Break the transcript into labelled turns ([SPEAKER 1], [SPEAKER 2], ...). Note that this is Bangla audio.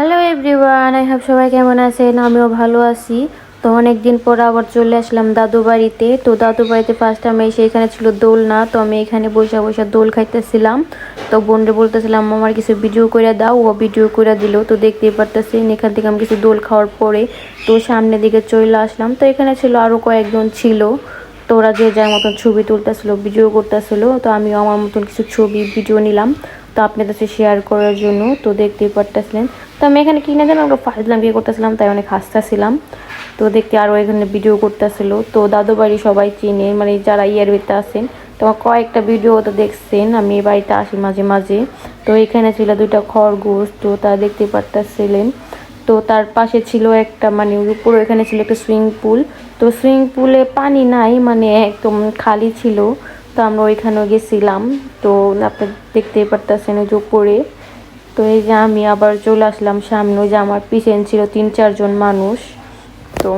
[SPEAKER 1] হ্যালো এভরিওয়ান, আই হোপ সবাই কেমন আছেন। আমিও ভালো আছি। তো অনেক দিন পর আবার চলে আসলাম দাদু বাড়িতে। তো দাদু বাড়িতে ফার্স্ট টাইম এসে এখানে ছিল দোলনা। তো আমি এখানে বসে বসে দোল খাইতেছিলাম। তো বোনরে বলতেছিলাম আমার কিছু ভিডিও করে দাও, ও ভিডিও করে দিল। তো দেখতেই পারতেছেন এখান থেকে আমি কিছু দোল খাওয়ার পরে তো সামনের দিকে চলে আসলাম। তো এখানে ছিল আরও কয়েকজন ছিল। তো ওরা যে যার মতন ছবি তুলতেছিল, ভিডিও করতেছিল। তো আমিও আমার মতন কিছু ছবি ভিডিও নিলাম তো আপনাদের সাথে শেয়ার করার জন্য। তো দেখতেই পারতেছিলেন। তো আমি এখানে কিনে দিলাম, আমরা ফাজলাম বিয়ে করতেছিলাম, তাই অনেক হাসতেছিলাম। তো দেখতে আরও এখানে ভিডিও করতেছিল। তো দাদু বাড়ি সবাই চিনে, মানে যারা ইয়ার ভিতরে আছেন। তো কয়েকটা ভিডিও তো দেখছেন, আমি এই বাড়িতে আসি মাঝে মাঝে। তো এখানে ছিল দুইটা খরগোশ, তো তা দেখতে পারতেছিলেন। তো তার পাশে ছিল একটা, মানে উপরে এখানে ছিল একটা সুইমিং পুল। তো সুইমিং পুলে পানি নাই, মানে একদম খালি ছিল। তো আমরা ওইখানেও গেছিলাম। তো আপনি দেখতেই পারতেছেন ওই যে উপরে। তো এই যে আমি আবার চলে আসলাম সামনে, ওই যে আমার পিছনে ছিল 3-4 জন মানুষ। তো